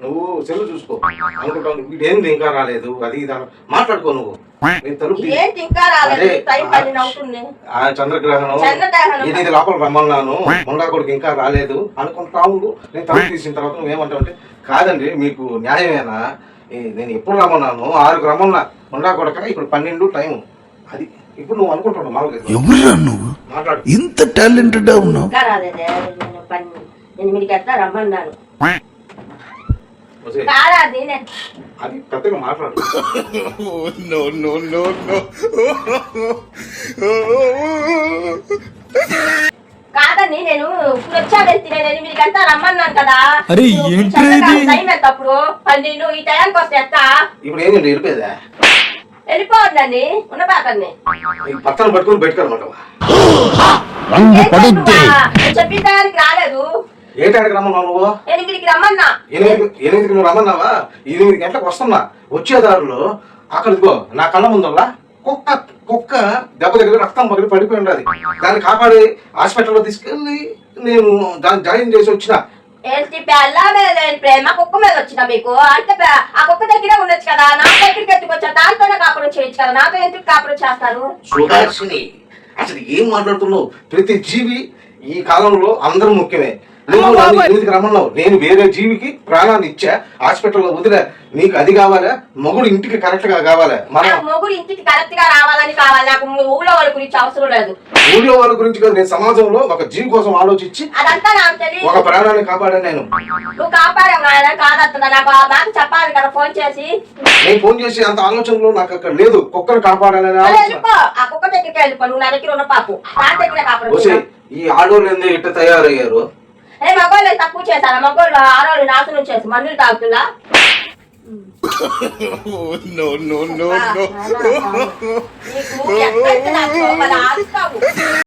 నువ్వు సెల్లు చూసుకో అనుకుంటావు వీడేంది ఇంకా రాలేదు అది ఇది మాట్లాడుకో నువ్వు. నేను తలుపు ఆ చంద్రగ్రహణం ఇది లోపల రమ్మన్నాను ముండా కొడుకు ఇంకా రాలేదు అనుకుంటా ఉండు. నేను తలుపు తీసిన తర్వాత నువ్వేమంటావు అంటే కాదండి మీకు న్యాయమేనా నేను ఎప్పుడు రమ్మన్నాను 6కు రమ్మన్నా ముండా కొడక ఇప్పుడు 12 టైం అది ఇప్పుడు నువ్వు అనుకుంటున్నావు ఎవరురా నువ్వు మాట్లాడు ఇంత టాలెంటెడ్ ఉన్నావు. రమ్మన్నాను అది పెద్దగా మాట్లాడు. కాదండి నేను ఇప్పుడు వచ్చా వెళ్తే 8 గంటలు రమ్మన్నాను కదా. అరే టైం ఎంత అప్పుడు 12 ఈ టైంకి వస్తే ఎంత ఇప్పుడు ఏంటండి వెళ్ళిపోయేదా వెళ్ళిపోవద్దండి ఉన్నపాకండి పక్కన పట్టుకుని బయటకనమాట చెప్పిన టయానికి రాలేదు. ఏ టైంకి రమ్మన్నావు నువ్వు 8కి రమ్మన్నా. 8కి నువ్వు రమ్మన్నావా 8 గంటలకు వస్తున్నా వచ్చేదారిలో అక్కడికో నా కళ్ళ ముందల్లా కుక్క దెబ్బ దగ్గర రక్తం పగిలి పడిపోయి ఉండదు. దాన్ని కాపాడి హాస్పిటల్లో తీసుకెళ్ళి నేను దాన్ని జాయిన్ చేసి వచ్చిన. ప్రేమ కుక్క మీద వచ్చిన మీకు అంటే ఆ కుక్క దగ్గరే ఉండొచ్చు కదా. నా దగ్గరికి ఎత్తుకొచ్చా దాంతోనే కాపురం చేయొచ్చు కదా. నాతో ఎందుకు కాపురం చేస్తారు? సుహాసిని అసలు ఏం మాట్లాడుతున్నావు? ప్రతి జీవి ఈ కాలంలో అందరూ ముఖ్యమే. నువ్వు 8కి రమ్మన్నావు నేను వేరే జీవికి ప్రాణాన్ని ఇచ్చా హాస్పిటల్లో వదిలే. నీకు అది కావాలా మొగుడు ఇంటికి కరెక్ట్ గా కావాలా? మొగుడు ఇంటికి కరెక్ట్ గా రావాలని కావాలి నాకు. ఊళ్ళో వాళ్ళ గురించి అవసరం లేదు. ఊళ్ళో వాళ్ళ గురించి కాదు నేను సమాజంలో ఒక జీవి కోసం ఆలోచించి అదంతా నాకు తెలియదు. ఒక ప్రాణాన్ని కాపాడాను నేను. నువ్వు కాపాడావు కాదత్తున్నా నాకు ఆ మాట చెప్పాలి కదా ఫోన్ చేసి. నేను ఫోన్ చేసి అంత ఆలోచనలో నాకు అక్కడ లేదు. కుక్కను కాపాడాలని ఆ కుక్క దగ్గరికి వెళ్ళిపో. నువ్వు నా దగ్గర ఉన్న పాపు నా దగ్గర కాపాడు. ఈ ఆడోళ్ళు ఎందుకు ఇట్లా తయారయ్యారు? మగవాళ్ళు తక్కువ చేశారా? మగవాళ్ళు ఆడవాళ్ళు నాశనం చేసి మందులు తాగుతుందా?